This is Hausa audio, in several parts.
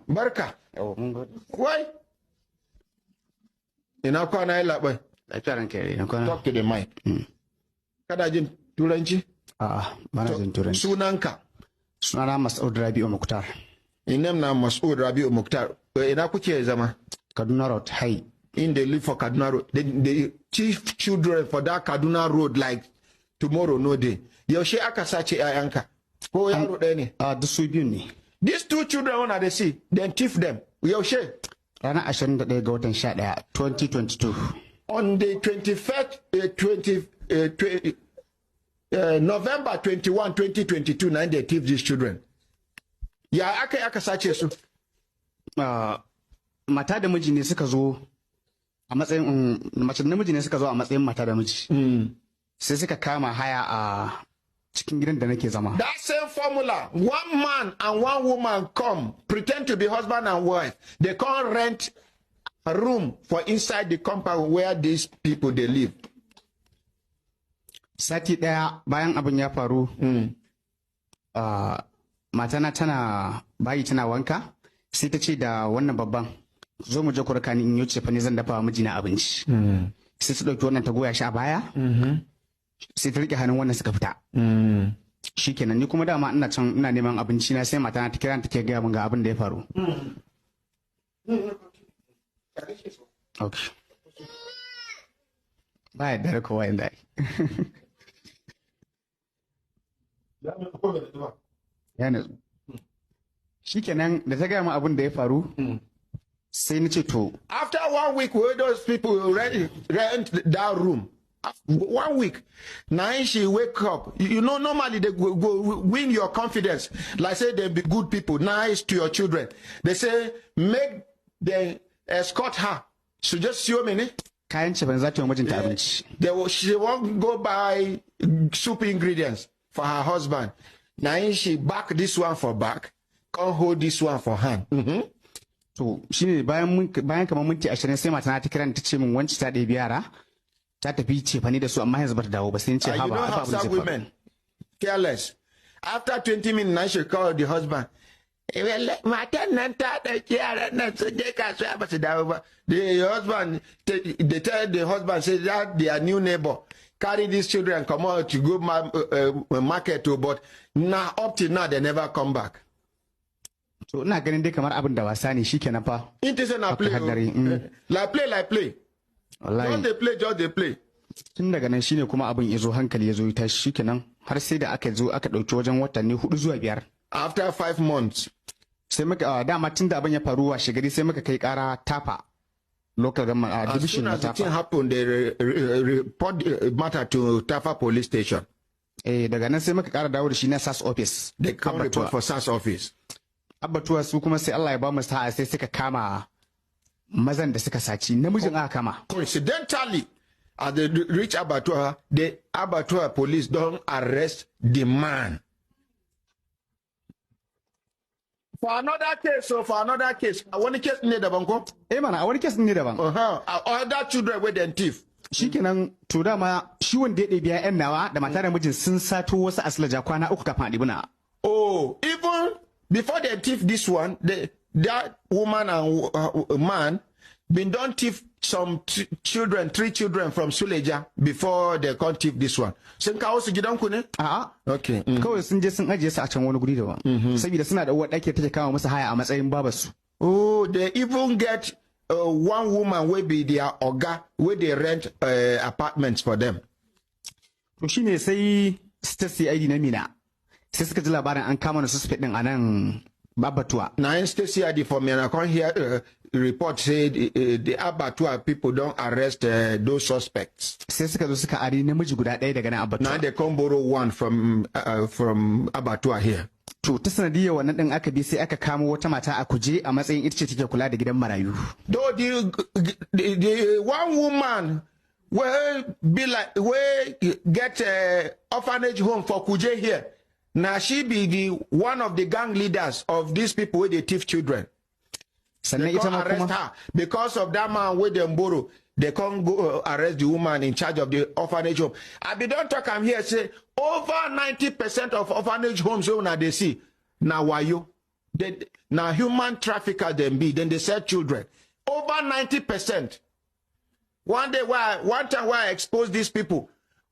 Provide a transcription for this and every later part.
Barka. Yawa mun gode. Wai. Ina kwana yi labai. Lafiya ranka yare na kwana. Talk to the mic. Kada jin turanci? A'a, bana jin turanci. Sunanka. Sunana Mas'ud Rabi'u Muktar. Inem na Mas'ud Rabi'u Muktar. Ina kuke zama? Kaduna Road, Hai. In they live for Kaduna Road. The chief children for that Kaduna Road like tomorrow no day. Yaushe aka sace ƴaƴanka? Ko yaro ɗaya ne? Duk su biyu ne. These two children when they see, then thief them. Yaushe? Ranar 21 ga watan 11, 2022. On the 21st, November 21, 2022, now they thief these children. Ya aka sace su? Mata da miji ne suka zo a matsayin mace da namiji ne suka zo a matsayin mata da miji. Sai suka kama haya a cikin gidan da nake zama. That same formula, one man and one woman come, pretend to be husband and wife. They can't rent a room for inside the compound where these people they live. Sati daya bayan abin ya faru, matana tana bayi tana wanka, sai ta ce da wannan babban, zo mu je ku raka ni in yi fa ne zan dafa wa mijina abinci. Sai ta dauki wannan ta goya shi a baya, sai ta rike hannun wannan suka fita. Shikenan ni kuma dama ina can ina neman abinci na sai matana ta kira ta ke gaya min ga abin da ya faru. Okay. Baya da kowa inda. Ya natsu. Shikenan da ta gaya min abin da ya faru, sai ni ce to. After 1 week, where those people rent that room. 1 week. Now she wake up. You know, normally they go win your confidence. Like say they be good people, nice to your children. They say make them escort her. So just show me. Kayan ce ban za ta yi mijinta abinci. She won't go buy soup ingredients for her husband. Now she back this one for back, can't hold this one for hand. To shine bayan kamar minti 20 sai matana ta kira ta ce min wanci ta ɗebi yara ta tafi cefane da su amma yanzu bata dawo ba sai ce ha ba have some women careless. After 20 minutes now she call the husband. Matan nan ta ɗauki yaran nan sun je kasuwa ba su dawo ba. The husband, they tell the husband say that their new neighbor carry these children come out to go market to, but now up till now they never come back. So ina ganin dai kamar abin da wasa ne shikenan fa. It is na play. Like play. Wallahi. Just they play, just they play. Tun daga nan shine kuma abin ya zo hankali ya zo ya tashi shikenan har sai da aka zo aka ɗauki wajen watanni 4 zuwa 5. After 5 months. Sai muka dama tun da abin ya faru wa shigari sai muka kai kara Tafa local government division na Tafa. As soon as the thing happened, they report the matter to Tafa police station. Daga nan sai muka kara dawo da shi na SAS office. They come report for SAS office. Abbatuwa su kuma sai Allah ya ba mu sa'a sai suka kama mazan da suka saci namijin aka kama. Coincidentally, as they reach Abbatuwa, the Abbatuwa police don't arrest the man. For another case, wani case ne daban ko? Mana, wani case ne daban. Other children with them thief. Shikenan to dama shi wanda ya ɗebi ƴan nawa da mata da mijin sun sato wasu asilaja kwana 3 kafin a ɗibina. Oh, even before they thief this one, that woman and man been done thief some 3 children from Suleja before they can't thief this one. Sun kawo su gidanku ne? A'a. Okay. Kawai sun je sun ajiye su a can wani guri daban. Saboda suna da uwar ɗaki take kawo musu haya a matsayin babarsu. Oh, they even get one woman will be their oga where they rent apartments for them. To shine sai Stacy ID na Mina. Sai suka ji labarin an kama na suspect din a nan Abbatuwa. Now Stacy ID for me and I can't hear report say the Abbatuwa people don't arrest those suspects. Sai suka zo suka ari namiji guda ɗaya daga nan Abbatuwa. Now they come borrow one from Abbatuwa here. To ta sanadiyar wannan din aka bi sai aka kamo wata mata a Kuje a matsayin ita ce take kula da gidan marayu. Though the one woman will be like will get orphanage home for Kuje here. Now she be one of the gang leaders of these people where they thief children. They can't arrest her because of that man with them borrow. They can't go arrest the woman in charge of the orphanage home. I be don't talk. I'm here say over 90% of orphanage homes now they see now why you now human trafficker then they sell children. Over 90%. One time why I expose these people,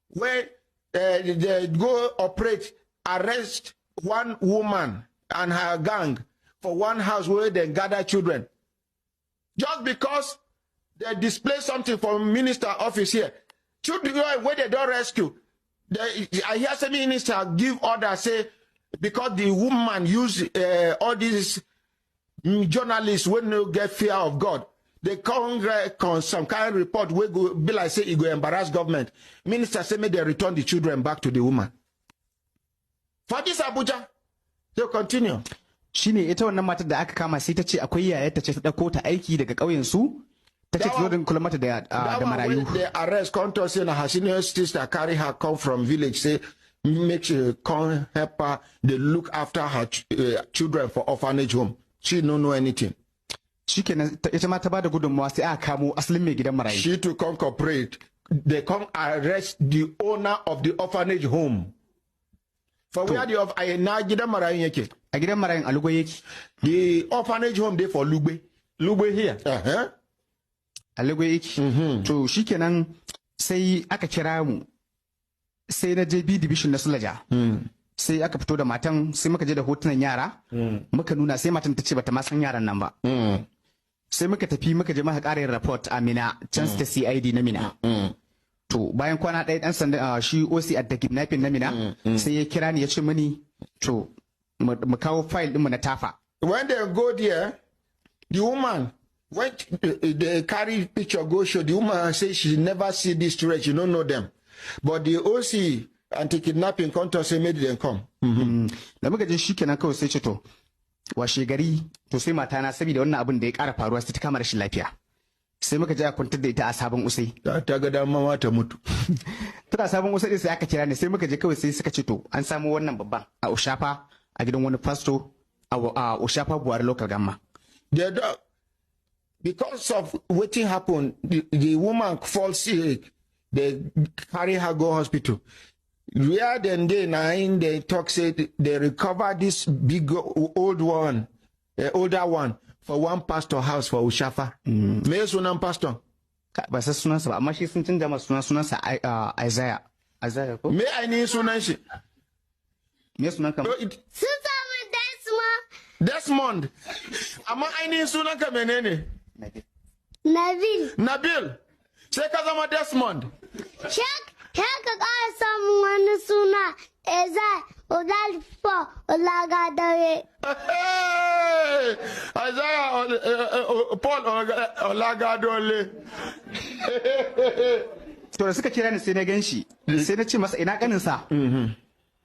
where they go operate, arrest one woman and her gang for one house where they gather children. Just because they display something from minister office here. Children where they don't rescue. I hear some minister give order, say, because the woman use all these journalists when they get fear of God. They come some kind of report where go be like say it go embarrass government. Minister say may they return the children back to the woman. For this Abuja, they'll continue. Shine ita wannan matar da aka kama sai ta ce akwai yayarta ce ta dauko ta aiki daga ƙauyen su ta ce zo din kula mata da marayu. They arrest contour say na her senior sister carry her come from village, say make she come help her, they look after her children for orphanage home. She don't know anything. Shikenan ita ma ta bada gudunmawa sai aka kamo asalin mai gidan marayu. She to come cooperate. They come arrest the owner of the orphanage home. For where the gidan marayu yake? A gidan marayun a Lugbe yake. The orphanage home there for Lugbe. Lugbe here. A Lugbe yake. To shikenan sai aka kira mu. Sai na je B division na Sulaja. Sai aka fito da matan, sai muka je da hotunan yara. Muka nuna sai matan ta ce bata ma san yaran nan ba. Sai muka tafi muka je muka ƙara yin report a Mina, can ta CID na Mina. To bayan kwana ɗaya ɗan sanda shi OC at the kidnapping na Mina sai ya kira ni ya ce mani to mu kawo file ɗinmu na Tafa. When they go there, the woman, when they carry picture go show, the woman say she never see this children, she don't know them. But the OC anti-kidnapping counter say made them come. Da muka je shikenan kawai sai ce to washe gari to sai matana saboda wannan abin da ya ƙara faruwa sai ta kama rashin lafiya. Sai muka je a kwantar da ita a sabon usai. Ta ga dama ta mutu. Tana sabon usai sai aka kira ni sai muka je kawai sai suka ce to an samu wannan babban a Ushafa a gidan wani pastor a Ushafa Buhari local gamma. Because of what happened, the woman falls sick. They carry her go hospital. Where then they talk say they recover this big older one for one pastor house for Ushafa. Me sunan pastor? Ba sai sunansa ba amma shi sun canja masa sunansa Isaiah. Isaiah ko? Me ainihin sunan shi? Me sunan ka? Sun samu Desmond. Amma ainihin sunan ka menene? Nabil. Sai ka zama Desmond. Shaka ƙara samun wani suna Ezai Odalfo Olagadare. Isaiah Paul Olagadole. To da suka kira ni sai na gan shi sai na ce masa ina kaninsa.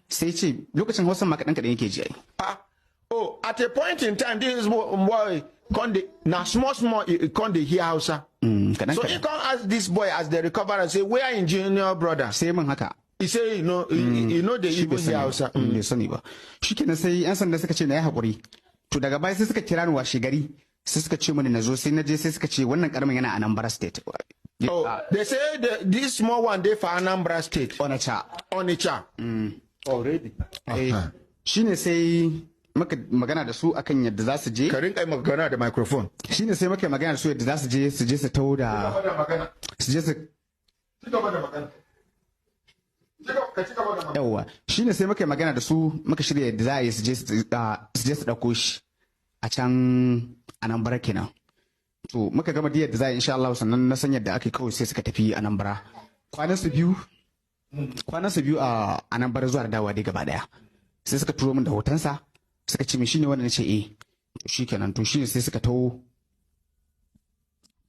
Sai ce lokacin Hausa ma kaɗan kaɗan yake ji ai. Oh, at a point in time, this is boy now small can't they hear Hausa. So you can't ask this boy as they recover and say, where in junior brother? Sai mun haka. He say, you know they even hear Hausa. Bai sani ba. Shikenan sai yan sanda suka ce na yi hakuri. To daga baya sai suka kira ni washe gari. Sai suka ce mani na zo sai na je sai suka ce wannan karamin yana Anambra State. Oh, they say this small one they for Anambra State. Onitsha. Already. Shine sai muka magana da su akan yadda za su je. Ka rinka magana da microphone. Shine sai muka magana da su yadda za su je su taho da su je su yawa shine sai muka magana da su muka shirya yadda za a yi su je su dauko shi a can Anambra kenan. To muka gama da yadda za a yi insha Allah sannan na san yadda ake kawai sai suka tafi Anambra. Kwanan su biyu a Anambra zuwa da dawa dai gaba daya. Sai suka turo min da hotonsa suka ce min shine wannan nace to shikenan to shine sai suka taho.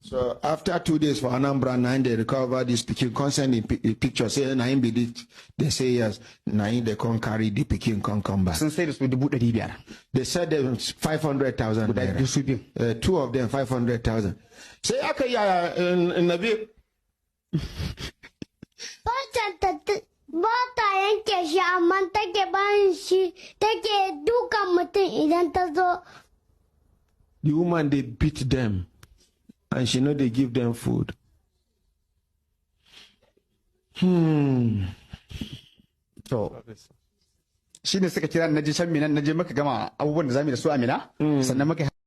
So after 2 days for Anambra, now they recover this pikin consent in picture. Say now be it. They say yes. Now they can't carry the pikin can't come back. Sun sai da su 500,000. They said them 500,000. Two of them 500,000. Say okay, yeah, in Nabil. Ba ta yanke shi amma take bayan shi take dukan mutum idan ta zo. The woman they beat them and she know they give them food. So shine suka kira na je can Mina na je muka gama abubuwan da zamu yi da su a Mina sannan muka